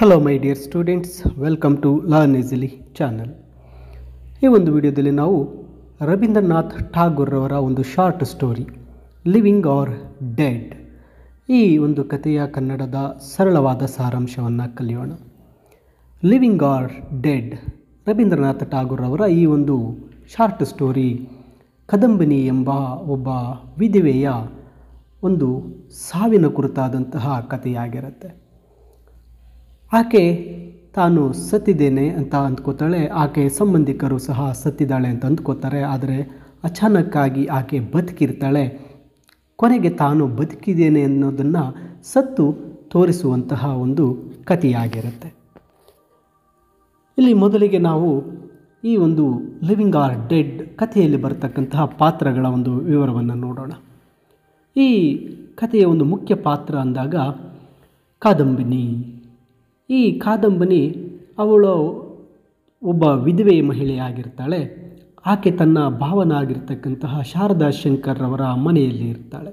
Hello my dear students, welcome to learn easily channel. ಈ ಒಂದು ವಿಡಿಯೋದಲ್ಲಿ ನಾವು ರವೀಂದ್ರನಾಥ್ ಠಾಗೂರ್ರವರ ಒಂದು short story living or dead, ಈ ಒಂದು ಕಥೆಯ ಕನ್ನಡದ ಸರಳವಾದ ಸಾರಾಂಶವನ್ನು ಕಲಿಯೋಣ. ಲಿವಿಂಗ್ ಆರ್ ಡೆಡ್, ರವೀಂದ್ರನಾಥ್ ಠಾಗೂರ್ರವರ ಈ ಒಂದು ಶಾರ್ಟ್ ಸ್ಟೋರಿ ಕದಂಬಿನಿ ಎಂಬ ಒಬ್ಬ ವಿಧವೆಯ ಒಂದು ಸಾವಿನ ಕುರಿತಾದಂತಹ ಕಥೆಯಾಗಿರುತ್ತೆ. ಆಕೆ ತಾನು ಸತ್ತಿದ್ದೇನೆ ಅಂತ ಅಂದ್ಕೋತಾಳೆ, ಆಕೆ ಸಂಬಂಧಿಕರು ಸಹ ಸತ್ತಿದ್ದಾಳೆ ಅಂತ ಅಂದ್ಕೋತಾರೆ. ಆದರೆ ಅಚಾನಕ್ಕಾಗಿ ಆಕೆ ಬದುಕಿರ್ತಾಳೆ. ಕೊನೆಗೆ ತಾನು ಬದುಕಿದ್ದೇನೆ ಅನ್ನೋದನ್ನು ಸತ್ತು ತೋರಿಸುವಂತಹ ಒಂದು ಕಥೆಯಾಗಿರುತ್ತೆ. ಇಲ್ಲಿ ಮೊದಲಿಗೆ ನಾವು ಈ ಒಂದು ಲಿವಿಂಗ್ ಆರ್ ಡೆಡ್ ಕಥೆಯಲ್ಲಿ ಬರತಕ್ಕಂತಹ ಪಾತ್ರಗಳ ಒಂದು ವಿವರವನ್ನು ನೋಡೋಣ. ಈ ಕಥೆಯ ಒಂದು ಮುಖ್ಯ ಪಾತ್ರ ಅಂದಾಗ ಕಾದಂಬಿನಿ. ಈ ಕಾದಂಬಿನಿ ಅವಳು ಒಬ್ಬ ವಿಧವೆ ಮಹಿಳೆಯಾಗಿರ್ತಾಳೆ. ಆಕೆ ತನ್ನ ಭಾವನಾಗಿರ್ತಕ್ಕಂತಹ ಶಾರದಾ ಶಂಕರ್ರವರ ಮನೆಯಲ್ಲಿ ಇರ್ತಾಳೆ.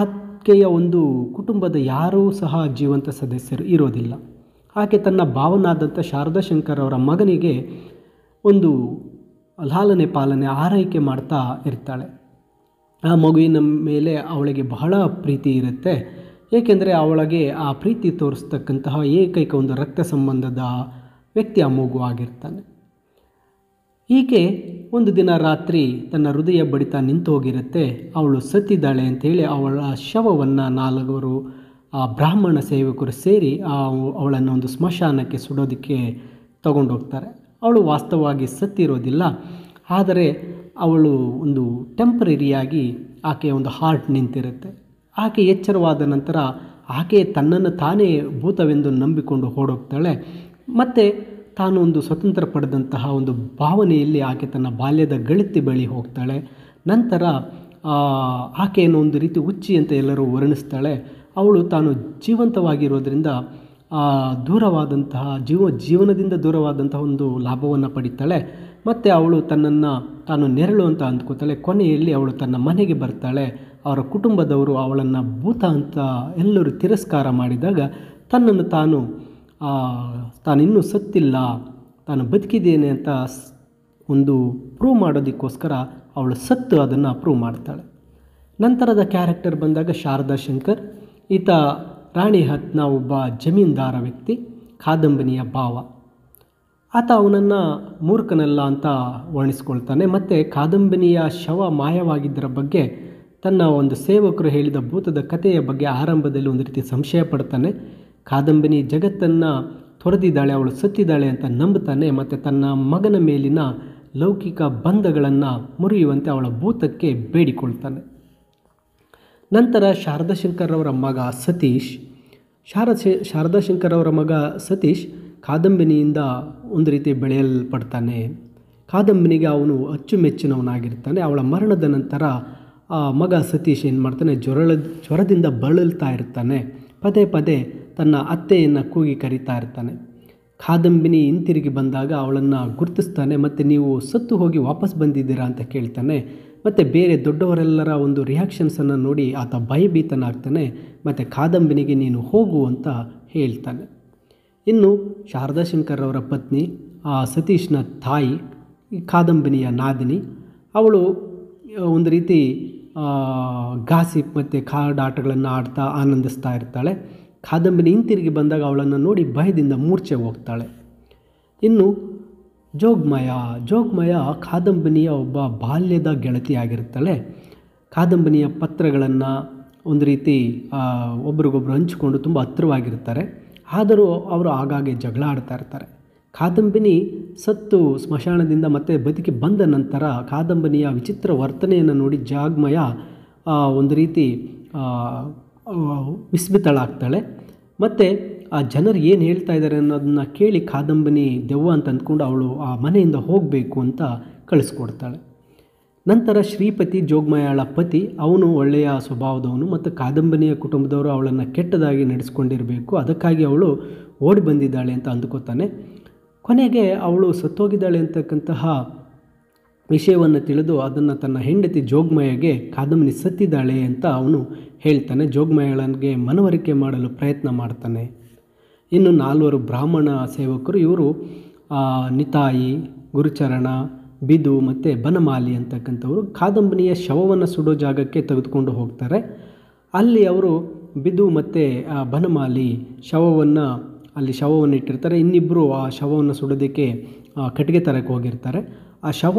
ಆಕೆಯ ಒಂದು ಕುಟುಂಬದ ಯಾರೂ ಸಹ ಜೀವಂತ ಸದಸ್ಯರು ಇರೋದಿಲ್ಲ. ಆಕೆ ತನ್ನ ಭಾವನಾದಂಥ ಶಾರದಾ ಶಂಕರ್ ಅವರ ಮಗನಿಗೆ ಒಂದು ಲಾಲನೆ ಪಾಲನೆ ಆರೈಕೆ ಮಾಡ್ತಾ ಇರ್ತಾಳೆ. ಆ ಮಗುವಿನ ಮೇಲೆ ಅವಳಿಗೆ ಬಹಳ ಪ್ರೀತಿ ಇರುತ್ತೆ. ಏಕೆಂದರೆ ಅವಳಿಗೆ ಆ ಪ್ರೀತಿ ತೋರಿಸ್ತಕ್ಕಂತಹ ಏಕೈಕ ಒಂದು ರಕ್ತ ಸಂಬಂಧದ ವ್ಯಕ್ತಿ ಆ ಮಗು ಆಗಿರ್ತಾನೆ. ಹೀಗೆ ಒಂದು ದಿನ ರಾತ್ರಿ ತನ್ನ ಹೃದಯ ಬಡಿತ ನಿಂತು ಹೋಗಿರುತ್ತೆ. ಅವಳು ಸತ್ತಿದ್ದಾಳೆ ಅಂಥೇಳಿ ಅವಳ ಶವವನ್ನು 4 ಬ್ರಾಹ್ಮಣ ಸೇವಕರು ಸೇರಿ ಅವಳನ್ನು ಒಂದು ಸ್ಮಶಾನಕ್ಕೆ ಸುಡೋದಕ್ಕೆ ತಗೊಂಡೋಗ್ತಾರೆ. ಅವಳು ವಾಸ್ತವವಾಗಿ ಸತ್ತಿರೋದಿಲ್ಲ. ಆದರೆ ಅವಳು ಒಂದು ಟೆಂಪ್ರರಿಯಾಗಿ ಆಕೆಯ ಒಂದು ಹಾರ್ಟ್ ನಿಂತಿರುತ್ತೆ. ಆಕೆ ಎಚ್ಚರವಾದ ನಂತರ ಆಕೆ ತನ್ನನ್ನು ತಾನೇ ಭೂತವೆಂದು ನಂಬಿಕೊಂಡು ಓಡೋಗ್ತಾಳೆ. ಮತ್ತು ತಾನು ಒಂದು ಸ್ವತಂತ್ರ ಪಡೆದಂತಹ ಒಂದು ಭಾವನೆಯಲ್ಲಿ ಆಕೆ ತನ್ನ ಬಾಲ್ಯದ ಗೆಳತಿ ಬಳಿ ಹೋಗ್ತಾಳೆ. ನಂತರ ಆಕೆಯನ್ನು ಒಂದು ರೀತಿ ಹುಚ್ಚಿ ಅಂತ ಎಲ್ಲರೂ ವರ್ಣಿಸ್ತಾಳೆ. ಅವಳು ತಾನು ಜೀವಂತವಾಗಿರೋದ್ರಿಂದ ದೂರವಾದಂತಹ ಜೀವನದಿಂದ ದೂರವಾದಂತಹ ಒಂದು ಲಾಭವನ್ನು ಪಡಿತಾಳೆ. ಮತ್ತು ಅವಳು ತನ್ನನ್ನು ತಾನು ನೆರಳು ಅಂತ ಅಂದ್ಕೋತಾಳೆ. ಕೊನೆಯಲ್ಲಿ ಅವಳು ತನ್ನ ಮನೆಗೆ ಬರ್ತಾಳೆ. ಅವರ ಕುಟುಂಬದವರು ಅವಳನ್ನು ಭೂತ ಅಂತ ಎಲ್ಲರೂ ತಿರಸ್ಕಾರ ಮಾಡಿದಾಗ ತನ್ನನ್ನು ತಾನಿನ್ನೂ ಸತ್ತಿಲ್ಲ, ತಾನು ಬದುಕಿದ್ದೇನೆ ಅಂತ ಒಂದು ಪ್ರೂವ್ ಮಾಡೋದಕ್ಕೋಸ್ಕರ ಅವಳು ಸತ್ತು ಅದನ್ನು ಪ್ರೂವ್ ಮಾಡ್ತಾಳೆ. ನಂತರದ ಕ್ಯಾರೆಕ್ಟರ್ ಬಂದಾಗ ಶಾರದಾ ಶಂಕರ್. ಈತ ರಾಣಿ ಹತ್ನ ಒಬ್ಬ ಜಮೀನ್ದಾರ ವ್ಯಕ್ತಿ, ಕಾದಂಬಿನಿಯ ಭಾವ. ಆತ ಅವನನ್ನು ಮೂರ್ಖನಲ್ಲ ಅಂತ ವರ್ಣಿಸ್ಕೊಳ್ತಾನೆ. ಮತ್ತು ಕಾದಂಬಿನಿಯ ಶವ ಮಾಯವಾಗಿದ್ದರ ಬಗ್ಗೆ ತನ್ನ ಒಂದು ಸೇವಕರು ಹೇಳಿದ ಭೂತದ ಕಥೆಯ ಬಗ್ಗೆ ಆರಂಭದಲ್ಲಿ ಒಂದು ರೀತಿ ಸಂಶಯ ಪಡ್ತಾನೆ. ಕಾದಂಬಿನಿ ಜಗತ್ತನ್ನು ತೊರೆದಿದ್ದಾಳೆ, ಅವಳು ಸತ್ತಿದ್ದಾಳೆ ಅಂತ ನಂಬುತ್ತಾನೆ. ಮತ್ತು ತನ್ನ ಮಗನ ಮೇಲಿನ ಲೌಕಿಕ ಬಂಧಗಳನ್ನು ಮುರಿಯುವಂತೆ ಅವಳ ಭೂತಕ್ಕೆ ಬೇಡಿಕೊಳ್ತಾನೆ. ನಂತರ ಶಾರದಾ ಶಂಕರ್ ಅವರ ಮಗ ಸತೀಶ್. ಶಾರದಾ ಶಂಕರ್ ಅವರ ಮಗ ಸತೀಶ್ ಕಾದಂಬಿನಿಯಿಂದ ಒಂದು ರೀತಿ ಬೆಳೆಯಲ್ಪಡ್ತಾನೆ. ಕಾದಂಬಿನಿಗೆ ಅವನು ಅಚ್ಚುಮೆಚ್ಚಿನವನಾಗಿರ್ತಾನೆ. ಅವಳ ಮರಣದ ನಂತರ ಮಗ ಸತೀಶ್ ಏನು ಮಾಡ್ತಾನೆ, ಜ್ವರದಿಂದ ಬಳಲ್ತಾ ಇರ್ತಾನೆ. ಪದೇ ಪದೇ ತನ್ನ ಅತ್ತೆಯನ್ನು ಕೂಗಿ ಕರೀತಾ ಇರ್ತಾನೆ. ಕಾದಂಬಿನಿ ಹಿಂತಿರುಗಿ ಬಂದಾಗ ಅವಳನ್ನು ಗುರುತಿಸ್ತಾನೆ. ಮತ್ತು ನೀವು ಸತ್ತು ಹೋಗಿ ವಾಪಸ್ ಬಂದಿದ್ದೀರಾ ಅಂತ ಕೇಳ್ತಾನೆ. ಮತ್ತು ಬೇರೆ ದೊಡ್ಡವರೆಲ್ಲರ ಒಂದು ರಿಯಾಕ್ಷನ್ಸನ್ನು ನೋಡಿ ಆತ ಭಯಭೀತನಾಗ್ತಾನೆ. ಮತ್ತು ಕಾದಂಬಿನಿಗೆ ನೀನು ಹೋಗು ಅಂತ ಹೇಳ್ತಾನೆ. ಇನ್ನು ಶಾರದಾ ಶಂಕರ್ ಅವರ ಪತ್ನಿ, ಸತೀಶ್ನ ತಾಯಿ, ಕಾದಂಬಿನಿಯ ನಾದಿನಿ. ಅವಳು ಒಂದು ರೀತಿ ಗಾಸಿಪ್ ಮತ್ತು ಕಾಡಾಟಗಳನ್ನು ಆಡ್ತಾ ಆನಂದಿಸ್ತಾ ಇರ್ತಾಳೆ. ಕಾದಂಬಿನಿ ಹಿಂತಿರುಗಿ ಬಂದಾಗ ಅವಳನ್ನು ನೋಡಿ ಭಯದಿಂದ ಮೂರ್ಛೆ ಹೋಗ್ತಾಳೆ. ಇನ್ನು ಜೋಗ್ಮಯ ಕಾದಂಬಿನಿಯ ಒಬ್ಬ ಬಾಲ್ಯದ ಗೆಳತಿಯಾಗಿರ್ತಾಳೆ. ಕಾದಂಬಿನಿಯ ಪತ್ರಗಳನ್ನು ಒಂದು ರೀತಿ ಒಬ್ರಿಗೊಬ್ರು ಹಂಚಿಕೊಂಡು ತುಂಬ ಹತ್ತಿರವಾಗಿರ್ತಾರೆ. ಆದರೂ ಅವರು ಆಗಾಗ್ಗೆ ಜಗಳ ಆಡ್ತಾ ಇರ್ತಾರೆ. ಕಾದಂಬಿನಿ ಸತ್ತು ಸ್ಮಶಾನದಿಂದ ಮತ್ತೆ ಬದುಕಿ ಬಂದ ನಂತರ ಕಾದಂಬಿನಿಯ ವಿಚಿತ್ರ ವರ್ತನೆಯನ್ನು ನೋಡಿ ಜಾಗ್ಮಯ ಒಂದು ರೀತಿ ವಿಸ್ಮಿತಳಾಗ್ತಾಳೆ. ಮತ್ತು ಆ ಜನರು ಏನು ಹೇಳ್ತಾ ಇದ್ದಾರೆ ಅನ್ನೋದನ್ನ ಕೇಳಿ ಕಾದಂಬಿನಿ ದೆವ್ವ ಅಂತ ಅಂದ್ಕೊಂಡು ಅವಳು ಆ ಮನೆಯಿಂದ ಹೋಗಬೇಕು ಅಂತ ಕಳಿಸ್ಕೊಡ್ತಾಳೆ. ನಂತರ ಶ್ರೀಪತಿ, ಜೋಗ್ಮಯಾಳ ಪತಿ, ಅವನು ಒಳ್ಳೆಯ ಸ್ವಭಾವದವನು ಮತ್ತು ಕಾದಂಬಿನಿಯ ಕುಟುಂಬದವರು ಅವಳನ್ನು ಕೆಟ್ಟದಾಗಿ ನಡೆಸ್ಕೊಂಡಿರಬೇಕು, ಅದಕ್ಕಾಗಿ ಅವಳು ಓಡಿ ಬಂದಿದ್ದಾಳೆ ಅಂತ ಅಂದ್ಕೋತಾನೆ. ಕೊನೆಗೆ ಅವಳು ಸತ್ತೋಗಿದ್ದಾಳೆ ಅಂತಕ್ಕಂತಹ ವಿಷಯವನ್ನು ತಿಳಿದು ಅದನ್ನು ತನ್ನ ಹೆಂಡತಿ ಜೋಗ್ಮಯಗೆ ಕಾದಂಬಿನಿ ಸತ್ತಿದ್ದಾಳೆ ಅಂತ ಅವನು ಹೇಳ್ತಾನೆ. ಜೋಗ್ಮಯಳನಿಗೆ ಮನವರಿಕೆ ಮಾಡಲು ಪ್ರಯತ್ನ ಮಾಡ್ತಾನೆ. ಇನ್ನು 4 ಬ್ರಾಹ್ಮಣ ಸೇವಕರು, ಇವರು ನಿತಾಯಿ, ಗುರುಚರಣ, ಬಿದು ಮತ್ತು ಬನಮಾಲಿ ಅಂತಕ್ಕಂಥವರು ಕಾದಂಬನಿಯ ಶವವನ್ನು ಸುಡೋ ಜಾಗಕ್ಕೆ ತೆಗೆದುಕೊಂಡು ಹೋಗ್ತಾರೆ. ಅಲ್ಲಿ ಅವರು ಬಿದು ಮತ್ತು ಬನಮಾಲಿ ಅಲ್ಲಿ ಶವವನ್ನು ಇಟ್ಟಿರ್ತಾರೆ. ಇನ್ನಿಬ್ಬರು ಆ ಶವವನ್ನು ಸುಡೋದಕ್ಕೆ ಕಟ್ಟಿಗೆ ತರಕ್ಕೆ ಹೋಗಿರ್ತಾರೆ. ಆ ಶವ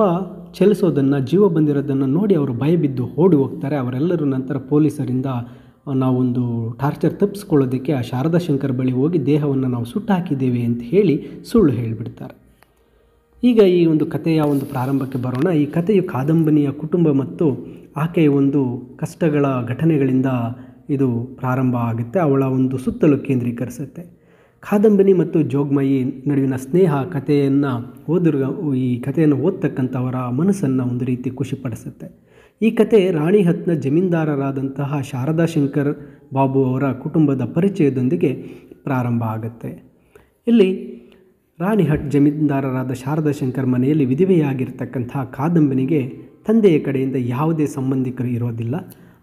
ಚಲಿಸೋದನ್ನು, ಜೀವ ಬಂದಿರೋದನ್ನು ನೋಡಿ ಅವರು ಭಯಬಿದ್ದು ಓಡಿ ಹೋಗ್ತಾರೆ. ಅವರೆಲ್ಲರೂ ನಂತರ ಪೊಲೀಸರಿಂದ ನಾವೊಂದು ಟಾರ್ಚರ್ ತಪ್ಪಿಸ್ಕೊಳ್ಳೋದಕ್ಕೆ ಆ ಶಾರದಾ ಶಂಕರ್ ಬಳಿ ಹೋಗಿ ದೇಹವನ್ನು ನಾವು ಸುಟ್ಟಾಕಿದ್ದೇವೆ ಅಂತ ಹೇಳಿ ಸುಳ್ಳು ಹೇಳಿಬಿಡ್ತಾರೆ. ಈಗ ಈ ಒಂದು ಕಥೆಯ ಒಂದು ಪ್ರಾರಂಭಕ್ಕೆ ಬರೋಣ. ಈ ಕಥೆಯು ಕಾದಂಬನಿಯ ಕುಟುಂಬ ಮತ್ತು ಆಕೆಯ ಒಂದು ಕಷ್ಟಗಳ ಘಟನೆಗಳಿಂದ ಇದು ಪ್ರಾರಂಭ ಆಗುತ್ತೆ. ಅವಳ ಒಂದು ಸುತ್ತಲೂ ಕೇಂದ್ರೀಕರಿಸುತ್ತೆ. ಕಾದಂಬನಿ ಮತ್ತು ಜೋಗ್ಮಯಿ ನಡುವಿನ ಸ್ನೇಹ ಈ ಕಥೆಯನ್ನು ಓದ್ತಕ್ಕಂಥವರ ಮನಸ್ಸನ್ನು ಒಂದು ರೀತಿ ಖುಷಿಪಡಿಸುತ್ತೆ. ಈ ಕತೆ ರಾಣಿಹತ್ನ ಜಮೀನ್ದಾರರಾದಂತಹ ಶಾರದಾ ಶಂಕರ್ ಬಾಬು ಅವರ ಕುಟುಂಬದ ಪರಿಚಯದೊಂದಿಗೆ ಪ್ರಾರಂಭ ಆಗುತ್ತೆ. ಇಲ್ಲಿ ರಾಣಿಹಟ್ ಜಮೀನ್ದಾರರಾದ ಶಾರದಾ ಶಂಕರ್ ಮನೆಯಲ್ಲಿ ವಿಧವೆಯಾಗಿರ್ತಕ್ಕಂತಹ ಕಾದಂಬನಿಗೆ ತಂದೆಯ ಕಡೆಯಿಂದ ಯಾವುದೇ ಸಂಬಂಧಿಕರು ಇರೋದಿಲ್ಲ.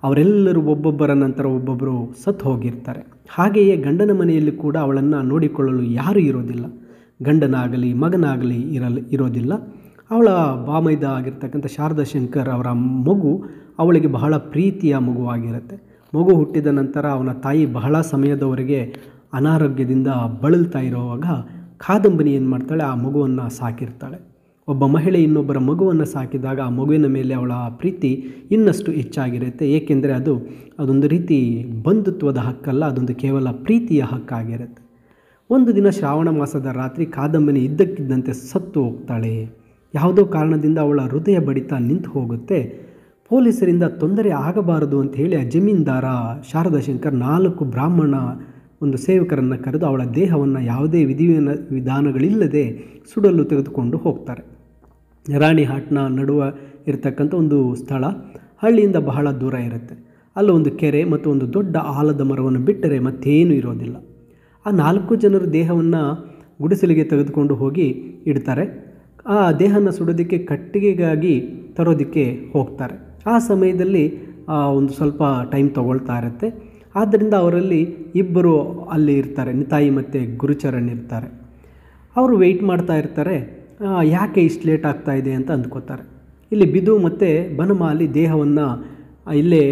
ಅವರೆಲ್ಲರೂ ಒಬ್ಬೊಬ್ಬರ ನಂತರ ಒಬ್ಬೊಬ್ಬರು ಸತ್ತು ಹೋಗಿರ್ತಾರೆ. ಹಾಗೆಯೇ ಗಂಡನ ಮನೆಯಲ್ಲಿ ಕೂಡ ಅವಳನ್ನು ನೋಡಿಕೊಳ್ಳಲು ಯಾರೂ ಇರೋದಿಲ್ಲ. ಗಂಡನಾಗಲಿ ಮಗನಾಗಲಿ ಇರೋದಿಲ್ಲ. ಅವಳ ಬಾಮೈದ ಆಗಿರ್ತಕ್ಕಂಥ ಶಾರದಾ ಶಂಕರ್ ಅವರ ಮಗು ಅವಳಿಗೆ ಬಹಳ ಪ್ರೀತಿಯ ಮಗುವಾಗಿರುತ್ತೆ. ಮಗು ಹುಟ್ಟಿದ ನಂತರ ಅವನ ತಾಯಿ ಬಹಳ ಸಮಯದವರೆಗೆ ಅನಾರೋಗ್ಯದಿಂದ ಬಳಲ್ತಾ ಇರುವಾಗ ಕಾದಂಬನಿ ಏನು ಮಾಡ್ತಾಳೆ, ಆ ಮಗುವನ್ನು ಸಾಕಿರ್ತಾಳೆ. ಒಬ್ಬ ಮಹಿಳೆ ಇನ್ನೊಬ್ಬರ ಮಗುವನ್ನು ಸಾಕಿದಾಗ ಆ ಮಗುವಿನ ಮೇಲೆ ಅವಳ ಪ್ರೀತಿ ಇನ್ನಷ್ಟು ಹೆಚ್ಚಾಗಿರುತ್ತೆ. ಏಕೆಂದರೆ ಅದೊಂದು ರೀತಿ ಬಂಧುತ್ವದ ಹಕ್ಕಲ್ಲ, ಅದೊಂದು ಕೇವಲ ಪ್ರೀತಿಯ ಹಕ್ಕಾಗಿರುತ್ತೆ. ಒಂದು ದಿನ ಶ್ರಾವಣ ಮಾಸದ ರಾತ್ರಿ ಕಾದಂಬನಿ ಇದ್ದಕ್ಕಿದ್ದಂತೆ ಸತ್ತು ಹೋಗ್ತಾಳೆ. ಯಾವುದೋ ಕಾರಣದಿಂದ ಅವಳ ಹೃದಯ ಬಡಿತ ನಿಂತು ಹೋಗುತ್ತೆ. ಪೊಲೀಸರಿಂದ ತೊಂದರೆ ಆಗಬಾರದು ಅಂತ ಹೇಳಿ ಆ ಜಮೀನ್ದಾರ ಶಾರದಾ ಶಂಕರ್ 4 ಬ್ರಾಹ್ಮಣ ಒಂದು ಸೇವಕರನ್ನು ಕರೆದು ಅವಳ ದೇಹವನ್ನು ಯಾವುದೇ ವಿಧಾನಗಳಿಲ್ಲದೆ ಸುಡಲು ತೆಗೆದುಕೊಂಡು ಹೋಗ್ತಾರೆ. ರಾಣಿಹಾಟ್ನ ನಡುವೆ ಇರತಕ್ಕಂಥ ಒಂದು ಸ್ಥಳ ಹಳ್ಳಿಯಿಂದ ಬಹಳ ದೂರ ಇರುತ್ತೆ. ಅಲ್ಲೊಂದು ಕೆರೆ ಮತ್ತು ಒಂದು ದೊಡ್ಡ ಆಲದ ಮರವನ್ನು ಬಿಟ್ಟರೆ ಮತ್ತೇನೂ ಇರೋದಿಲ್ಲ. ಆ 4 ಜನರು ದೇಹವನ್ನು ಗುಡಿಸಲಿಗೆ ತೆಗೆದುಕೊಂಡು ಹೋಗಿ ಇಡ್ತಾರೆ. ಆ ದೇಹನ ಸುಡೋದಕ್ಕೆ ಕಟ್ಟಿಗೆಗಾಗಿ ತರೋದಕ್ಕೆ ಹೋಗ್ತಾರೆ. ಆ ಸಮಯದಲ್ಲಿ ಒಂದು ಸ್ವಲ್ಪ ಟೈಮ್ ತಗೊಳ್ತಾ ಇರುತ್ತೆ. ಆದ್ದರಿಂದ ಅವರಲ್ಲಿ ಇಬ್ಬರು ಅಲ್ಲಿ ಇರ್ತಾರೆ, ನಿತಾಯಿ ಮತ್ತು ಗುರುಚರಣ್ ಇರ್ತಾರೆ. ಅವರು ವೆಯ್ಟ್ ಮಾಡ್ತಾ ಇರ್ತಾರೆ, ಯಾಕೆ ಇಷ್ಟು ಲೇಟ್ ಆಗ್ತಾ ಇದೆ ಅಂತ ಅಂದ್ಕೋತಾರೆ. ಇಲ್ಲಿ ಬಿದು ಮತ್ತು ಬನಮಾಲಿ ದೇಹವನ್ನು ಇಲ್ಲೇ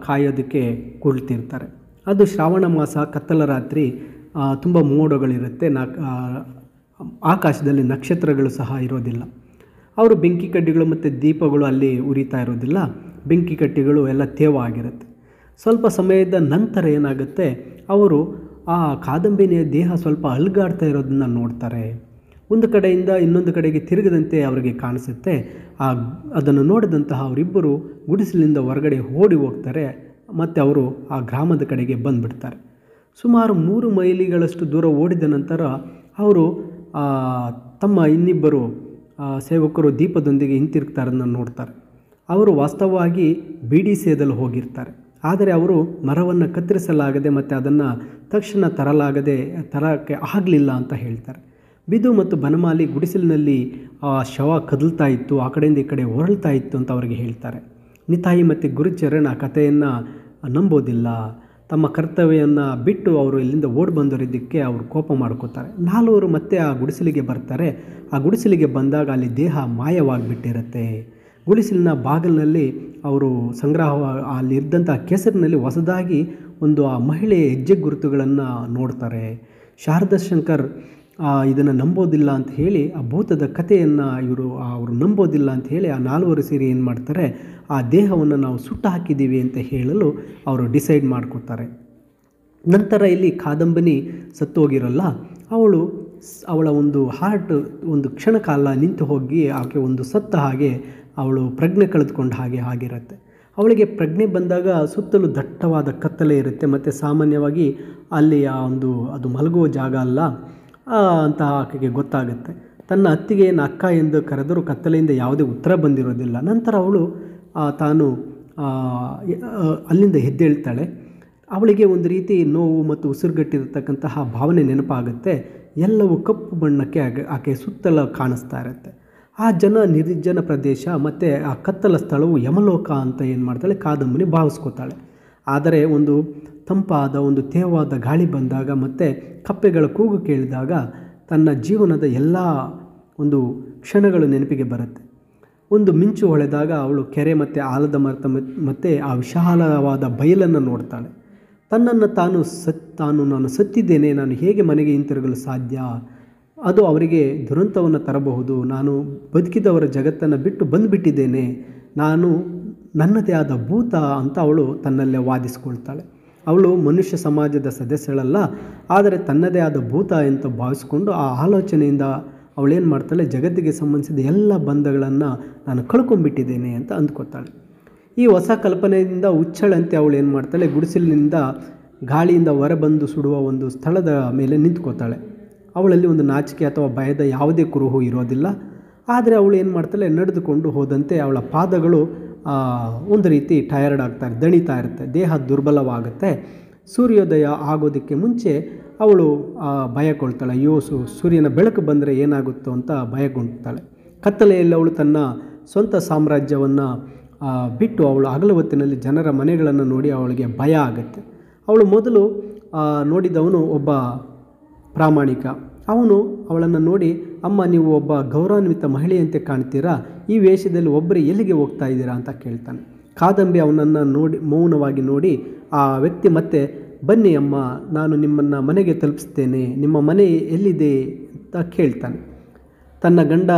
ಕಾಯೋದಕ್ಕೆ ಕುಳಿತಿರ್ತಾರೆ. ಅದು ಶ್ರಾವಣ ಮಾಸ, ಕತ್ತಲ ರಾತ್ರಿ, ತುಂಬ ಮೋಡಗಳಿರುತ್ತೆ, ಆಕಾಶದಲ್ಲಿ ನಕ್ಷತ್ರಗಳು ಸಹ ಇರೋದಿಲ್ಲ. ಅವರು ಬೆಂಕಿ ಕಡ್ಡಿಗಳು ಮತ್ತು ದೀಪಗಳು ಅಲ್ಲಿ ಉರಿತಾ ಇರೋದಿಲ್ಲ. ಬೆಂಕಿ ಕಡ್ಡಿಗಳು ಎಲ್ಲ ತೇವ ಆಗಿರುತ್ತೆ. ಸ್ವಲ್ಪ ಸಮಯದ ನಂತರ ಏನಾಗುತ್ತೆ, ಅವರು ಆ ಕಾದಂಬರಿಯ ದೇಹ ಸ್ವಲ್ಪ ಅಲುಗಾಡ್ತಾ ಇರೋದನ್ನು ನೋಡ್ತಾರೆ. ಒಂದು ಕಡೆಯಿಂದ ಇನ್ನೊಂದು ಕಡೆಗೆ ತಿರುಗದಂತೆ ಅವರಿಗೆ ಕಾಣಿಸುತ್ತೆ. ಅದನ್ನು ನೋಡಿದಂತಹ ಅವರಿಬ್ಬರು ಗುಡಿಸಲಿಂದ ಹೊರಗಡೆ ಓಡಿ ಹೋಗ್ತಾರೆ ಮತ್ತು ಅವರು ಆ ಗ್ರಾಮದ ಕಡೆಗೆ ಬಂದುಬಿಡ್ತಾರೆ. ಸುಮಾರು 3 ಮೈಲಿಗಳಷ್ಟು ದೂರ ಓಡಿದ ನಂತರ ಅವರು ತಮ್ಮ ಇನ್ನಿಬ್ಬರು ಸೇವಕರು ದೀಪದೊಂದಿಗೆ ಹಿಂತಿರುಗ್ತಾರನ್ನು ನೋಡ್ತಾರೆ. ಅವರು ವಾಸ್ತವವಾಗಿ ಬೀಡಿ ಸೇದಲು ಹೋಗಿರ್ತಾರೆ. ಆದರೆ ಅವರು ಮರವನ್ನು ಕತ್ತರಿಸಲಾಗದೆ ಮತ್ತು ಅದನ್ನು ತಕ್ಷಣ ತರಕ್ಕೆ ಆಗಲಿಲ್ಲ ಅಂತ ಹೇಳ್ತಾರೆ. ಬಿದು ಮತ್ತು ಬನಮಾಲಿ ಗುಡಿಸಲಿನಲ್ಲಿ ಶವ ಕದಲ್ತಾ ಇತ್ತು, ಆ ಕಡೆಯಿಂದ ಈ ಕಡೆ ಹೊರಳ್ತಾ ಇತ್ತು ಅಂತ ಅವರಿಗೆ ಹೇಳ್ತಾರೆ. ನಿತಾಯಿ ಮತ್ತು ಗುರುಚರಣ್ ಆ ಕಥೆಯನ್ನು ನಂಬೋದಿಲ್ಲ. ತಮ್ಮ ಕರ್ತವ್ಯವನ್ನು ಬಿಟ್ಟು ಅವರು ಇಲ್ಲಿಂದ ಓಡಿ ಬಂದವರಿದ್ದಕ್ಕೆ ಅವರು ಕೋಪ ಮಾಡ್ಕೋತಾರೆ. 4 ಮತ್ತೆ ಆ ಗುಡಿಸಲಿಗೆ ಬರ್ತಾರೆ. ಆ ಗುಡಿಸಲಿಗೆ ಬಂದಾಗ ಅಲ್ಲಿ ದೇಹ ಮಾಯವಾಗಿಬಿಟ್ಟಿರುತ್ತೆ. ಗುಡಿಸಲಿನ ಬಾಗಿಲಿನಲ್ಲಿ ಅವರು ಅಲ್ಲಿದ್ದಂಥ ಕೆಸರಿನಲ್ಲಿ ಹೊಸದಾಗಿ ಆ ಮಹಿಳೆಯ ಹೆಜ್ಜೆ ಗುರುತುಗಳನ್ನು ನೋಡ್ತಾರೆ. ಶಾರದಾ ಶಂಕರ್ ಇದನ್ನು ನಂಬೋದಿಲ್ಲ ಅಂತ ಹೇಳಿ, ಆ ಭೂತದ ಕಥೆಯನ್ನು ಅವರು ನಂಬೋದಿಲ್ಲ ಅಂತ ಹೇಳಿ ಆ 4 ಸೇರಿ ಏನು ಮಾಡ್ತಾರೆ, ಆ ದೇಹವನ್ನು ನಾವು ಸುಟ್ಟು ಹಾಕಿದ್ದೀವಿ ಅಂತ ಹೇಳಲು ಅವರು ಡಿಸೈಡ್ ಮಾಡ್ಕೋತಾರೆ. ನಂತರ ಇಲ್ಲಿ ಕಾದಂಬನಿ ಸತ್ತೋಗಿರಲ್ಲ, ಅವಳ ಒಂದು ಹಾರ್ಟ್ ಒಂದು ಕ್ಷಣ ಕಾಲ ನಿಂತು ಹೋಗಿ ಆಕೆ ಒಂದು ಸತ್ತ ಹಾಗೆ, ಅವಳು ಪ್ರಜ್ಞೆ ಕಳೆದುಕೊಂಡ ಹಾಗೆ ಆಗಿರುತ್ತೆ. ಅವಳಿಗೆ ಪ್ರಜ್ಞೆ ಬಂದಾಗ ಸುತ್ತಲೂ ದಟ್ಟವಾದ ಕತ್ತಲೆ ಇರುತ್ತೆ ಮತ್ತು ಸಾಮಾನ್ಯವಾಗಿ ಅಲ್ಲಿ ಅದು ಮಲಗುವ ಜಾಗ ಅಲ್ಲ ಅಂತ ಆಕೆಗೆ ಗೊತ್ತಾಗುತ್ತೆ. ತನ್ನ ಅತ್ತಿಗೆಯನ್ನು ಅಕ್ಕ ಎಂದು ಕರೆದರೂ ಕತ್ತಲೆಯಿಂದ ಯಾವುದೇ ಉತ್ತರ ಬಂದಿರೋದಿಲ್ಲ. ನಂತರ ಅವಳು ತಾನು ಅಲ್ಲಿಂದ ಎದ್ದೇಳ್ತಾಳೆ. ಅವಳಿಗೆ ಒಂದು ರೀತಿ ನೋವು ಮತ್ತು ಉಸಿರುಗಟ್ಟಿರತಕ್ಕಂತಹ ಭಾವನೆ ನೆನಪಾಗುತ್ತೆ. ಎಲ್ಲವೂ ಕಪ್ಪು ಬಣ್ಣಕ್ಕೆ ಆಕೆ ಸುತ್ತಲ ಕಾಣಿಸ್ತಾ ಇರುತ್ತೆ. ಆ ನಿರ್ಜನ ಪ್ರದೇಶ ಮತ್ತು ಆ ಕತ್ತಲ ಸ್ಥಳವು ಯಮಲೋಕ ಅಂತ ಏನು ಮಾಡ್ತಾಳೆ ಕಾದಂಬರಿ ಭಾವಿಸ್ಕೋತಾಳೆ. ಆದರೆ ಒಂದು ತಂಪಾದ ಒಂದು ತೇವಾದ ಗಾಳಿ ಬಂದಾಗ ಮತ್ತು ಕಪ್ಪೆಗಳ ಕೂಗು ಕೇಳಿದಾಗ ತನ್ನ ಜೀವನದ ಎಲ್ಲ ಒಂದು ಕ್ಷಣಗಳು ನೆನಪಿಗೆ ಬರುತ್ತೆ. ಒಂದು ಮಿಂಚು ಹೊಳೆದಾಗ ಅವಳು ಕೆರೆ ಮತ್ತು ಆಲದ ಮರ ಮತ್ತು ಆ ವಿಶಾಲವಾದ ಬಯಲನ್ನು ನೋಡ್ತಾಳೆ. ತನ್ನನ್ನು ನಾನು ಸತ್ತಿದ್ದೇನೆ, ನಾನು ಹೇಗೆ ಮನೆಗೆ ಹಿಂತಿರುಗಲು ಸಾಧ್ಯ, ಅದು ಅವರಿಗೆ ದುರಂತವನ್ನು ತರಬಹುದು, ನಾನು ಬದುಕಿದವರ ಜಗತ್ತನ್ನು ಬಿಟ್ಟು ಬಂದುಬಿಟ್ಟಿದ್ದೇನೆ, ನಾನು ನನ್ನದೇ ಆದ ಭೂತ ಅಂತ ಅವಳು ತನ್ನಲ್ಲೇ ವಾದಿಸ್ಕೊಳ್ತಾಳೆ. ಅವಳು ಮನುಷ್ಯ ಸಮಾಜದ ಸದಸ್ಯಳಲ್ಲ, ಆದರೆ ತನ್ನದೇ ಆದ ಭೂತ ಅಂತ ಭಾವಿಸ್ಕೊಂಡು ಆ ಆಲೋಚನೆಯಿಂದ ಅವಳೇನು ಮಾಡ್ತಾಳೆ, ಜಗತ್ತಿಗೆ ಸಂಬಂಧಿಸಿದ ಎಲ್ಲ ಬಂಧಗಳನ್ನು ನಾನು ಕಳ್ಕೊಂಡ್ಬಿಟ್ಟಿದ್ದೇನೆ ಅಂತ ಅಂದ್ಕೋತಾಳೆ. ಈ ಹೊಸ ಕಲ್ಪನೆಯಿಂದ ಹುಚ್ಚಳಂತೆ ಅವಳು ಏನು ಮಾಡ್ತಾಳೆ, ಗುಡಿಸಲಿನಿಂದ ಗಾಳಿಯಿಂದ ಹೊರಬಂದು ಸುಡುವ ಒಂದು ಸ್ಥಳದ ಮೇಲೆ ನಿಂತ್ಕೋತಾಳೆ. ಅವಳಲ್ಲಿ ಒಂದು ನಾಚಿಕೆ ಅಥವಾ ಭಯದ ಯಾವುದೇ ಕುರುಹು ಇರೋದಿಲ್ಲ. ಆದರೆ ಅವಳು ಏನು ಮಾಡ್ತಾಳೆ, ನಡೆದುಕೊಂಡು ಹೋದಂತೆ ಅವಳ ಪಾದಗಳು ಒಂದು ರೀತಿ ಟಯರ್ಡ್ ಆಗ್ತಾರೆ, ದಣಿತಾ ಇರುತ್ತೆ, ದೇಹ ದುರ್ಬಲವಾಗುತ್ತೆ. ಸೂರ್ಯೋದಯ ಆಗೋದಕ್ಕೆ ಮುಂಚೆ ಅವಳು ಭಯಗೊಳ್ತಾಳೆ. ಅಯ್ಯೋ, ಸೂರ್ಯನ ಬೆಳಕು ಬಂದರೆ ಏನಾಗುತ್ತೋ ಅಂತ ಭಯಗೊಳ್ತಾಳೆ. ಕತ್ತಲೆಯಲ್ಲಿ ಅವಳು ತನ್ನ ಸ್ವಂತ ಸಾಮ್ರಾಜ್ಯವನ್ನು ಬಿಟ್ಟು ಅವಳು ಹಗಲು ಹೊತ್ತಿನಲ್ಲಿ ಜನರ ಮನೆಗಳನ್ನು ನೋಡಿ ಅವಳಿಗೆ ಭಯ ಆಗುತ್ತೆ. ಅವಳು ಮೊದಲು ನೋಡಿದವನು ಒಬ್ಬ ಪ್ರಾಮಾಣಿಕ. ಅವನು ಅವಳನ್ನು ನೋಡಿ, ಅಮ್ಮ, ನೀವು ಒಬ್ಬ ಗೌರವಾನ್ವಿತ ಮಹಿಳೆಯಂತೆ ಕಾಣ್ತೀರಾ, ಈ ವೇಷದಲ್ಲಿ ಒಬ್ಬರೇ ಎಲ್ಲಿಗೆ ಹೋಗ್ತಾ ಇದ್ದೀರಾ ಅಂತ ಕೇಳ್ತಾನೆ. ಕಾದಂಬರಿ ಅವನನ್ನು ನೋಡಿ ಮೌನವಾಗಿ ನೋಡಿ ಆ ವ್ಯಕ್ತಿ ಮತ್ತೆ, ಬನ್ನಿ ಅಮ್ಮ, ನಾನು ನಿಮ್ಮನ್ನು ಮನೆಗೆ ತಲುಪಿಸ್ತೇನೆ, ನಿಮ್ಮ ಮನೆ ಎಲ್ಲಿದೆ ಅಂತ ಕೇಳ್ತಾನೆ. ತನ್ನ ಗಂಡ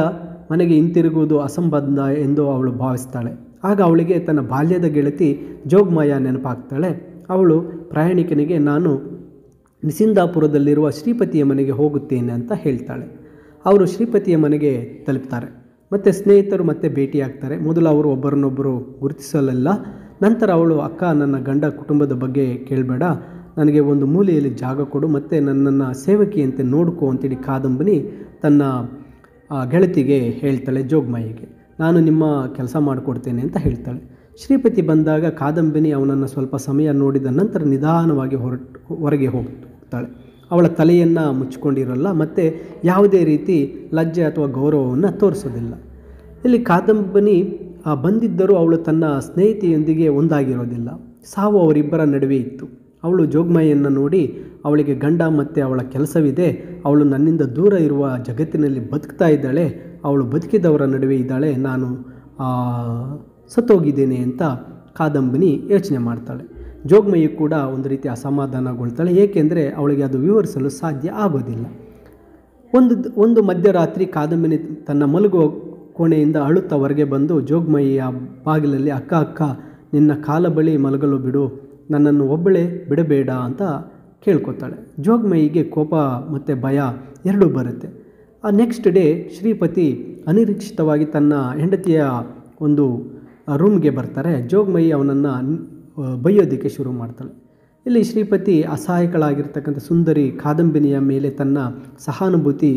ಮನೆಗೆ ಹಿಂತಿರುಗುವುದು ಅಸಂಬದ್ಧ ಎಂದು ಅವಳು ಭಾವಿಸ್ತಾಳೆ. ಆಗ ಅವಳಿಗೆ ತನ್ನ ಬಾಲ್ಯದ ಗೆಳತಿ ಜೋಗ್ಮಾಯ ನೆನಪಾಗ್ತಾಳೆ. ಅವಳು ಪ್ರಯಾಣಿಕನಿಗೆ, ನಾನು ನಿಸಿಂದಾಪುರದಲ್ಲಿರುವ ಶ್ರೀಪತಿಯ ಮನೆಗೆ ಹೋಗುತ್ತೇನೆ ಅಂತ ಹೇಳ್ತಾಳೆ. ಅವರು ಶ್ರೀಪತಿಯ ಮನೆಗೆ ತಲುಪ್ತಾರೆ ಮತ್ತು ಸ್ನೇಹಿತರು ಮತ್ತೆ ಭೇಟಿಯಾಗ್ತಾರೆ. ಮೊದಲು ಅವರು ಒಬ್ಬರನ್ನೊಬ್ಬರು ಗುರುತಿಸಲಿಲ್ಲ. ನಂತರ ಅವಳು, ಅಕ್ಕ, ನನ್ನ ಗಂಡ ಕುಟುಂಬದ ಬಗ್ಗೆ ಕೇಳಬೇಡ, ನನಗೆ ಒಂದು ಮೂಲೆಯಲ್ಲಿ ಜಾಗ ಕೊಡು ಮತ್ತು ನನ್ನನ್ನು ಸೇವಕಿಯಂತೆ ನೋಡ್ಕೋ ಅಂತೇಳಿ ಕಾದಂಬರಿ ತನ್ನ ಗೆಳತಿಗೆ ಹೇಳ್ತಾಳೆ, ಜೋಗ್ಮಾಯಿಗೆ. ನಾನು ನಿಮ್ಮ ಕೆಲಸ ಮಾಡಿಕೊಡ್ತೇನೆ ಅಂತ ಹೇಳ್ತಾಳೆ. ಶ್ರೀಪತಿ ಬಂದಾಗ ಕಾದಂಬರಿ ಅವನನ್ನು ಸ್ವಲ್ಪ ಸಮಯ ನೋಡಿದ ನಂತರ ನಿಧಾನವಾಗಿ ಹೊರಗೆ ಹೋಗ್ತಾಳೆ. ಅವಳ ತಲೆಯನ್ನು ಮುಚ್ಚಿಕೊಂಡಿರಲ್ಲ ಮತ್ತು ಯಾವುದೇ ರೀತಿ ಲಜ್ಜೆ ಅಥವಾ ಗೌರವವನ್ನು ತೋರಿಸೋದಿಲ್ಲ. ಇಲ್ಲಿ ಕಾದಂಬರಿ ಬಂದಿದ್ದರೂ ಅವಳು ತನ್ನ ಸ್ನೇಹಿತೆಯೊಂದಿಗೆ ಒಂದಾಗಿರೋದಿಲ್ಲ. ಸಾವು ಅವರಿಬ್ಬರ ನಡುವೆ ಇತ್ತು. ಅವಳು ಜೋಗ್ಮಾಯಿಯನ್ನು ನೋಡಿ, ಅವಳಿಗೆ ಗಂಡ ಮತ್ತು ಅವಳ ಕೆಲಸವಿದೆ, ಅವಳು ನನ್ನಿಂದ ದೂರ ಇರುವ ಜಗತ್ತಿನಲ್ಲಿ ಬದುಕ್ತಾ ಇದ್ದಾಳೆ, ಅವಳು ಬದುಕಿದವರ ನಡುವೆ ಇದ್ದಾಳೆ, ನಾನು ಸತ್ತೋಗಿದ್ದೇನೆ ಅಂತ ಕಾದಂಬರಿ ಯೋಚನೆ ಮಾಡ್ತಾಳೆ. ಜೋಗ್ಮಾಯಿ ಕೂಡ ಒಂದು ರೀತಿ ಅಸಮಾಧಾನಗೊಳ್ತಾಳೆ, ಏಕೆಂದರೆ ಅವಳಿಗೆ ಅದು ವಿವರಿಸಲು ಸಾಧ್ಯ ಆಗೋದಿಲ್ಲ. ಒಂದು ಮಧ್ಯರಾತ್ರಿ ಕಾದಂಬರಿ ತನ್ನ ಮಲಗುವ ಕೋಣೆಯಿಂದ ಅಳುತ್ತಾ ಹೊರಗೆ ಬಂದು ಜೋಗ್ಮಾಯಿಯ ಬಾಗಿಲಲ್ಲಿ, ಅಕ್ಕ, ನಿನ್ನ ಕಾಲ ಬಳಿ ಮಲಗಲು ಬಿಡು, ನನ್ನನ್ನು ಒಬ್ಬಳೇ ಬಿಡಬೇಡ ಅಂತ ಕೇಳ್ಕೊತಾಳೆ. ಜೋಗ್ಮಾಯಿಗೆ ಕೋಪ ಮತ್ತು ಭಯ ಎರಡೂ ಬರುತ್ತೆ. ನೆಕ್ಸ್ಟ್ ಡೇ ಶ್ರೀಪತಿ ಅನಿರೀಕ್ಷಿತವಾಗಿ ತನ್ನ ಹೆಂಡತಿಯ ಒಂದು ರೂಮ್ಗೆ ಬರ್ತಾರೆ. ಜೋಗ್ಮಾಯಿ ಅವನನ್ನು ಬೈಯೋದಕ್ಕೆ ಶುರು ಮಾಡ್ತಾಳೆ. ಇಲ್ಲಿ ಶ್ರೀಪತಿ ಅಸಹಾಯಕಳಾಗಿರ್ತಕ್ಕಂಥ ಸುಂದರಿ ಕಾದಂಬರಿಯ ಮೇಲೆ ತನ್ನ ಸಹಾನುಭೂತಿ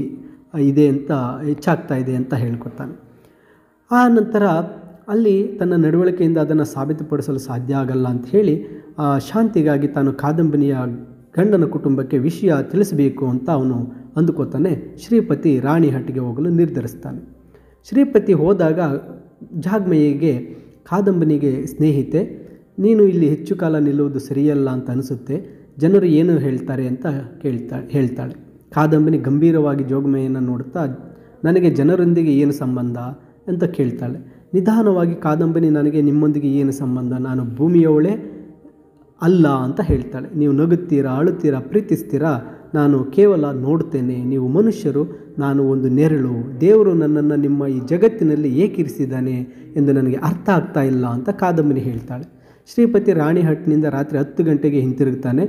ಇದೆ ಅಂತ ಹೆಚ್ಚಾಗ್ತಾ ಇದೆ ಅಂತ ಹೇಳ್ಕೊತಾನೆ. ಆ ನಂತರ ಅಲ್ಲಿ ತನ್ನ ನಡವಳಿಕೆಯಿಂದ ಅದನ್ನು ಸಾಬೀತುಪಡಿಸಲು ಸಾಧ್ಯ ಆಗಲ್ಲ ಅಂತ ಹೇಳಿ ಶಾಂತಿಗಾಗಿ ತಾನು ಕಾದಂಬರಿಯ ಗಂಡನ ಕುಟುಂಬಕ್ಕೆ ವಿಷಯ ತಿಳಿಸಬೇಕು ಅಂತ ಅವನು ಅಂದುಕೊತಾನೆ. ಶ್ರೀಪತಿ ರಾಣಿಹಟ್ಟಿಗೆ ಹೋಗಲು ನಿರ್ಧರಿಸ್ತಾನೆ. ಶ್ರೀಪತಿ ಹೋದಾಗ ಜೋಗ್ಮಾಯಿಗೆ ಕಾದಂಬರಿಗೆ, ಸ್ನೇಹಿತೆ, ನೀನು ಇಲ್ಲಿ ಹೆಚ್ಚು ಕಾಲ ನಿಲ್ಲುವುದು ಸರಿಯಲ್ಲ ಅಂತ ಅನಿಸುತ್ತೆ, ಜನರು ಏನು ಹೇಳ್ತಾರೆ ಅಂತ ಹೇಳ್ತಾಳೆ. ಕಾದಂಬರಿ ಗಂಭೀರವಾಗಿ ಜೋಗ್ಮಾಯಿಯನ್ನು ನೋಡುತ್ತಾ, ನನಗೆ ಜನರೊಂದಿಗೆ ಏನು ಸಂಬಂಧ ಅಂತ ಕೇಳ್ತಾಳೆ. ನಿಧಾನವಾಗಿ ಕಾದಂಬರಿ, ನನಗೆ ನಿಮ್ಮೊಂದಿಗೆ ಏನು ಸಂಬಂಧ, ನಾನು ಭೂಮಿಯವಳೇ ಅಲ್ಲ ಅಂತ ಹೇಳ್ತಾಳೆ. ನೀವು ನಗುತ್ತೀರಾ, ಅಳುತ್ತೀರಾ, ಪ್ರೀತಿಸ್ತೀರಾ, ನಾನು ಕೇವಲ ನೋಡ್ತೇನೆ, ನೀವು ಮನುಷ್ಯರು, ನಾನು ಒಂದು ನೆರಳು, ದೇವರು ನನ್ನನ್ನು ನಿಮ್ಮ ಈ ಜಗತ್ತಿನಲ್ಲಿ ಏಕಿರಿಸಿದ್ದಾನೆ ಎಂದು ನನಗೆ ಅರ್ಥ ಆಗ್ತಾ ಇಲ್ಲ ಅಂತ ಕಾದಂಬರಿ ಹೇಳ್ತಾಳೆ. ಶ್ರೀಪತಿ ರಾಣಿಹಟ್ಟಿನಿಂದ ರಾತ್ರಿ 10 ಗಂಟೆಗೆ ಹಿಂತಿರುಗ್ತಾನೆ.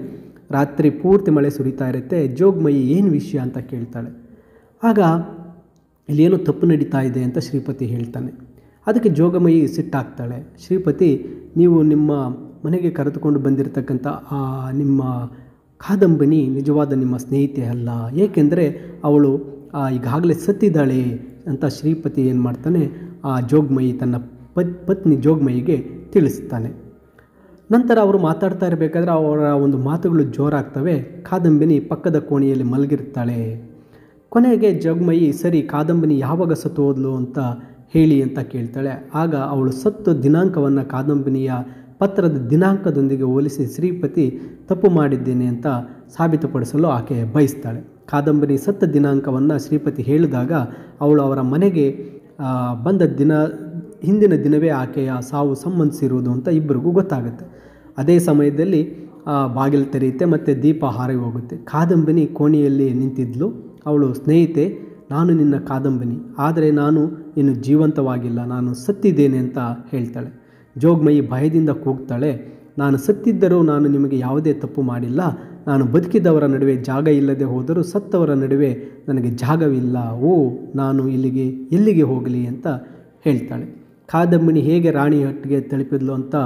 ರಾತ್ರಿ ಪೂರ್ತಿ ಮಳೆ ಸುರಿತಾ ಇರುತ್ತೆ. ಜೋಗ್ಮಾಯಿ ಏನು ವಿಷಯ ಅಂತ ಕೇಳ್ತಾಳೆ. ಆಗ ಇಲ್ಲೇನೋ ತಪ್ಪು ನಡೀತಾ ಇದೆ ಅಂತ ಶ್ರೀಪತಿ ಹೇಳ್ತಾನೆ. ಅದಕ್ಕೆ ಜೋಗ್ಮಾಯಿ ಸಿಟ್ಟಾಗ್ತಾಳೆ. ಶ್ರೀಪತಿ, ನೀವು ನಿಮ್ಮ ಮನೆಗೆ ಕರೆದುಕೊಂಡು ಬಂದಿರತಕ್ಕಂಥ ನಿಮ್ಮ ಕಾದಂಬರಿ ನಿಜವಾದ ನಿಮ್ಮ ಸ್ನೇಹಿತೆ ಅಲ್ಲ, ಏಕೆಂದರೆ ಅವಳು ಈಗಾಗಲೇ ಸತ್ತಿದ್ದಾಳೆ ಅಂತ ಶ್ರೀಪತಿ ಏನು ಮಾಡ್ತಾನೆ, ಜೋಗ್ಮಾಯಿ ತನ್ನ ಪತ್ನಿ ಜೋಗ್ಮಾಯಿಗೆ ತಿಳಿಸ್ತಾನೆ. ನಂತರ ಅವರು ಮಾತಾಡ್ತಾ ಇರಬೇಕಾದ್ರೆ ಅವರ ಒಂದು ಮಾತುಗಳು ಜೋರಾಗ್ತವೆ. ಕಾದಂಬರಿ ಪಕ್ಕದ ಕೋಣೆಯಲ್ಲಿ ಮಲಗಿರ್ತಾಳೆ. ಕೊನೆಗೆ ಜೋಗ್ಮಾಯಿ, ಸರಿ, ಕಾದಂಬರಿ ಯಾವಾಗ ಸತ್ತು ಹೋದ್ಲು ಅಂತ ಹೇಳಿ ಅಂತ ಕೇಳ್ತಾಳೆ. ಆಗ ಅವಳು ಸತ್ತು ದಿನಾಂಕವನ್ನು ಕಾದಂಬರಿಯ ಪತ್ರದ ದಿನಾಂಕದೊಂದಿಗೆ ಹೋಲಿಸಿ ಶ್ರೀಪತಿ ತಪ್ಪು ಮಾಡಿದ್ದೇನೆ ಅಂತ ಸಾಬೀತುಪಡಿಸಲು ಆಕೆ ಬಯಸ್ತಾಳೆ. ಕಾದಂಬರಿ ಸತ್ತ ದಿನಾಂಕವನ್ನು ಶ್ರೀಪತಿ ಹೇಳಿದಾಗ ಅವಳು ಅವರ ಮನೆಗೆ ಬಂದ ಹಿಂದಿನ ದಿನವೇ ಆಕೆಯ ಸಾವು ಸಂಬಂಧಿಸಿರುವುದು ಅಂತ ಇಬ್ಬರಿಗೂ ಗೊತ್ತಾಗುತ್ತೆ. ಅದೇ ಸಮಯದಲ್ಲಿ ಬಾಗಿಲು ತೆರೆಯುತ್ತೆ ಮತ್ತು ದೀಪ ಹಾರಿ ಹೋಗುತ್ತೆ. ಕಾದಂಬನಿ ಕೋಣೆಯಲ್ಲಿ ನಿಂತಿದ್ಲು. ಅವಳು, ಸ್ನೇಹಿತೆ, ನಾನು ನಿನ್ನ ಕಾದಂಬನಿ, ಆದರೆ ನಾನು ಇನ್ನು ಜೀವಂತವಾಗಿಲ್ಲ, ನಾನು ಸತ್ತಿದ್ದೇನೆ ಅಂತ ಹೇಳ್ತಾಳೆ. ಜೋಗ್ಮಯಿ ಭಯದಿಂದ ಕೂಗ್ತಾಳೆ, ನಾನು ಸತ್ತಿದ್ದರೂ ನಾನು ನಿಮಗೆ ಯಾವುದೇ ತಪ್ಪು ಮಾಡಿಲ್ಲ. ನಾನು ಬದುಕಿದವರ ನಡುವೆ ಜಾಗ ಇಲ್ಲದೆ ಹೋದರೂ ಸತ್ತವರ ನಡುವೆ ನನಗೆ ಜಾಗವಿಲ್ಲ. ನಾನು ಎಲ್ಲಿಗೆ ಹೋಗಲಿ ಅಂತ ಹೇಳ್ತಾಳೆ. ಕಾದಂಬನಿ ಹೇಗೆ ರಾಣಿಹಟ್ಟಿಗೆ ತಲುಪಿದ್ಲು ಅಂತ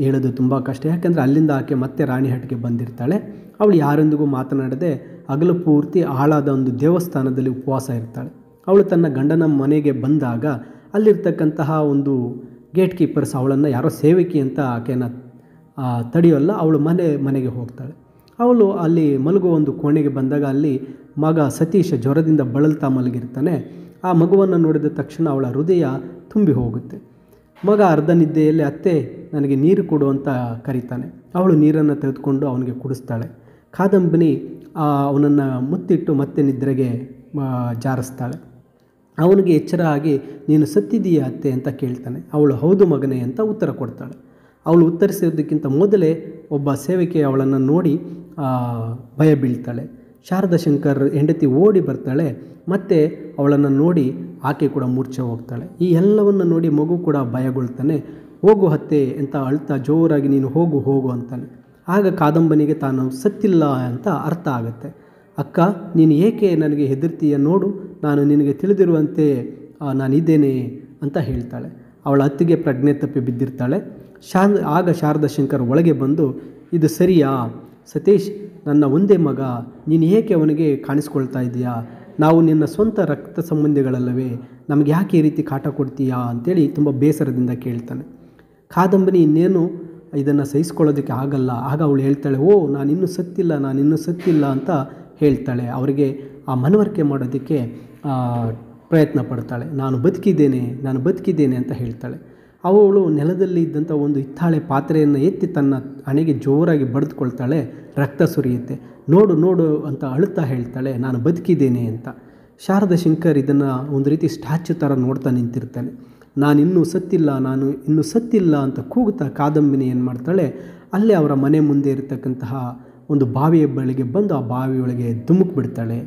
ಹೇಳೋದು ತುಂಬ ಕಷ್ಟ. ಯಾಕೆಂದರೆ ಅಲ್ಲಿಂದ ಆಕೆ ಮತ್ತೆ ರಾಣಿಹಟ್ಟಿಗೆ ಬಂದಿರ್ತಾಳೆ. ಅವಳು ಯಾರೊಂದಿಗೂ ಮಾತನಾಡದೆ ಹಗಲು ಪೂರ್ತಿ ಹಾಳಾದ ಒಂದು ದೇವಸ್ಥಾನದಲ್ಲಿ ಉಪವಾಸ ಇರ್ತಾಳೆ. ಅವಳು ತನ್ನ ಗಂಡನ ಮನೆಗೆ ಬಂದಾಗ ಅಲ್ಲಿರ್ತಕ್ಕಂತಹ ಒಂದು ಗೇಟ್ ಕೀಪರ್ಸ್ ಅವಳನ್ನು ಯಾರೋ ಸೇವಕಿ ಅಂತ ಆಕೆಯನ್ನು ತಡೆಯೋಲ್ಲ. ಅವಳು ಮನೆಗೆ ಹೋಗ್ತಾಳೆ. ಅವಳು ಅಲ್ಲಿ ಮಲಗುವ ಒಂದು ಕೋಣೆಗೆ ಬಂದಾಗ ಅಲ್ಲಿ ಮಗ ಸತೀಶ್ ಜ್ವರದಿಂದ ಬಳಲ್ತಾ ಮಲಗಿರ್ತಾನೆ. ಆ ಮಗುವನ್ನು ನೋಡಿದ ತಕ್ಷಣ ಅವಳ ಹೃದಯ ತುಂಬಿ ಹೋಗುತ್ತೆ. ಮಗ ಅರ್ಧ ನಿದ್ದೆಯಲ್ಲಿ, ಅತ್ತೆ ನನಗೆ ನೀರು ಕೊಡು ಅಂತ ಕರೀತಾನೆ. ಅವಳು ನೀರನ್ನು ತೆಗೆದುಕೊಂಡು ಅವನಿಗೆ ಕುಡಿಸ್ತಾಳೆ. ಕಾದಂಬನಿ ಅವನನ್ನು ಮುತ್ತಿಟ್ಟು ಮತ್ತೆ ನಿದ್ರೆಗೆ ಜಾರಿಸ್ತಾಳೆ. ಅವನಿಗೆ ಎಚ್ಚರ ಆಗಿ, ನೀನು ಸತ್ತಿದೀಯಾ ಅತ್ತೆ ಅಂತ ಕೇಳ್ತಾನೆ. ಅವಳು, ಹೌದು ಮಗನೇ ಅಂತ ಉತ್ತರ ಕೊಡ್ತಾಳೆ. ಅವಳು ಉತ್ತರಿಸೋದಕ್ಕಿಂತ ಮೊದಲೇ ಒಬ್ಬ ಸೇವಕಿ ಅವಳನ್ನು ನೋಡಿ ಭಯ ಬೀಳ್ತಾಳೆ. ಶಾರದಾ ಶಂಕರ್ ಹೆಂಡತಿ ಓಡಿ ಬರ್ತಾಳೆ. ಮತ್ತು ಅವಳನ್ನು ನೋಡಿ ಆಕೆ ಕೂಡ ಮೂರ್ಛೆ ಹೋಗ್ತಾಳೆ. ಈ ಎಲ್ಲವನ್ನು ನೋಡಿ ಮಗು ಕೂಡ ಭಯಗೊಳ್ತಾನೆ. ಹೋಗು ಅತ್ತೆ ಅಂತ ಅಳ್ತಾ ಜೋರಾಗಿ, ನೀನು ಹೋಗು ಅಂತಾನೆ. ಆಗ ಕಾದಂಬನಿಗೆ ತಾನು ಸತ್ತಿಲ್ಲ ಅಂತ ಅರ್ಥ ಆಗುತ್ತೆ. ಅಕ್ಕ, ನೀನು ಏಕೆ ನನಗೆ ಹೆದರ್ತೀಯ? ನೋಡು, ನಾನು ನಿನಗೆ ತಿಳಿದಿರುವಂತೆ ನಾನಿದ್ದೇನೆ ಅಂತ ಹೇಳ್ತಾಳೆ. ಅವಳ ಅತ್ತಿಗೆ ಪ್ರಜ್ಞೆ ತಪ್ಪಿ ಬಿದ್ದಿರ್ತಾಳೆ. ಆಗ ಶಾರದಾ ಶಂಕರ್ ಒಳಗೆ ಬಂದು, ಇದು ಸರಿಯಾ ಸತೀಶ್, ನನ್ನ ಒಂದೇ ಮಗ, ನೀನು ಏಕೆ ಅವನಿಗೆ ಕಾಣಿಸ್ಕೊಳ್ತಾ ಇದೆಯಾ? ನಾವು ನಿನ್ನ ಸ್ವಂತ ರಕ್ತ ಸಂಬಂಧಿಗಳಲ್ಲವೇ, ನಮಗೆ ಯಾಕೆ ಈ ರೀತಿ ಕಾಟ ಕೊಡ್ತೀಯಾ ಅಂತೇಳಿ ತುಂಬ ಬೇಸರದಿಂದ ಕೇಳ್ತಾನೆ. ಕಾದಂಬನಿ ಇನ್ನೇನು ಇದನ್ನು ಸಹಿಸ್ಕೊಳ್ಳೋದಕ್ಕೆ ಆಗಲ್ಲ. ಆಗ ಅವಳು ಹೇಳ್ತಾಳೆ, ನಾನಿನ್ನೂ ಸತ್ತಿಲ್ಲ ಅಂತ ಹೇಳ್ತಾಳೆ. ಅವರಿಗೆ ಆ ಮನವರಿಕೆ ಮಾಡೋದಕ್ಕೆ ಪ್ರಯತ್ನ ಪಡ್ತಾಳೆ. ನಾನು ಬದುಕಿದ್ದೇನೆ ಅಂತ ಹೇಳ್ತಾಳೆ. ಅವಳು ನೆಲದಲ್ಲಿ ಇದ್ದಂಥ ಒಂದು ಹಿತ್ತಾಳೆ ಪಾತ್ರೆಯನ್ನು ಎತ್ತಿ ತನ್ನ ಹಣೆಗೆ ಜೋರಾಗಿ ಬಡಿದುಕೊಳ್ತಾಳೆ. ರಕ್ತ ಸುರಿಯುತ್ತೆ. ನೋಡು ಅಂತ ಅಳುತ್ತಾ ಹೇಳ್ತಾಳೆ, ನಾನು ಬದುಕಿದ್ದೇನೆ ಅಂತ. ಶಾರದಾ ಶಂಕರ್ ಇದನ್ನು ಒಂದು ರೀತಿ ಸ್ಟ್ಯಾಚ್ಯೂ ಥರ ನೋಡ್ತಾ ನಿಂತಿರ್ತಾನೆ. ನಾನು ಇನ್ನೂ ಸತ್ತಿಲ್ಲ ಅಂತ ಕೂಗುತ್ತಾ ಕಾದಂಬನಿ ಏನು ಮಾಡ್ತಾಳೆ, ಅಲ್ಲೇ ಅವರ ಮನೆ ಮುಂದೆ ಇರತಕ್ಕಂತಹ ಒಂದು ಬಾವಿಯ ಬಳಿಗೆ ಬಂದು ಆ ಬಾವಿಯೊಳಗೆ ಧುಮುಕ್ಬಿಡ್ತಾಳೆ.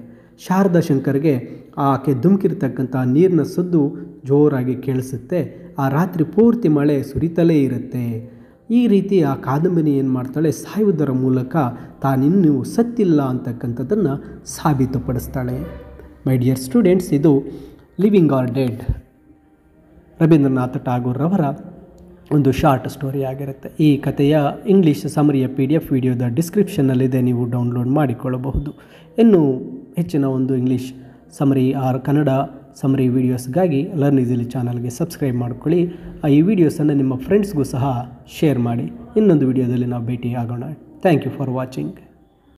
ಶಾರದಾ ಶಂಕರ್ಗೆ ಆಕೆ ಧುಮುಕಿರ್ತಕ್ಕಂಥ ನೀರಿನ ಸದ್ದು ಜೋರಾಗಿ ಕೇಳಿಸುತ್ತೆ. ಆ ರಾತ್ರಿ ಪೂರ್ತಿ ಮಳೆ ಸುರಿತಲೇ ಇರುತ್ತೆ. ಈ ರೀತಿ ಆ ಕಾದಂಬನಿ ಏನು ಮಾಡ್ತಾಳೆ, ಸಾಯುವುದರ ಮೂಲಕ ತಾನಿನ್ನೂ ಸತ್ತಿಲ್ಲ ಅಂತಕ್ಕಂಥದ್ದನ್ನು ಸಾಬೀತುಪಡಿಸ್ತಾಳೆ. ಮೈ ಡಿಯರ್ ಸ್ಟೂಡೆಂಟ್ಸ್, ಇದು living or dead Rabindranath Tagore ಅವರ ಒಂದು ಶಾರ್ಟ್ ಸ್ಟೋರಿ ಆಗಿರುತ್ತೆ. ಈ ಕಥೆಯ ಇಂಗ್ಲೀಷ್ ಸಮರಿಯ PDF ವಿಡಿಯೋದ ಡಿಸ್ಕ್ರಿಪ್ಷನ್ನಲ್ಲಿದೆ, ನೀವು ಡೌನ್ಲೋಡ್ ಮಾಡಿಕೊಳ್ಳಬಹುದು. ಇನ್ನು ಹೆಚ್ಚಿನ ಒಂದು ಇಂಗ್ಲೀಷ್ ಸಮರಿ ಕನ್ನಡ ಸಮರಿ ವೀಡಿಯೋಸ್ಗಾಗಿ ಲರ್ನ್ ಈಸಿಲಿ ಚಾನಲ್ಗೆ ಸಬ್ಸ್ಕ್ರೈಬ್ ಮಾಡ್ಕೊಳ್ಳಿ. ಈ ವಿಡಿಯೋಸನ್ನು ನಿಮ್ಮ ಫ್ರೆಂಡ್ಸ್ಗೂ ಸಹ ಶೇರ್ ಮಾಡಿ. ಇನ್ನೊಂದು ವಿಡಿಯೋದಲ್ಲಿ ನಾವು ಭೇಟಿ ಆಗೋಣ. Thank you for watching.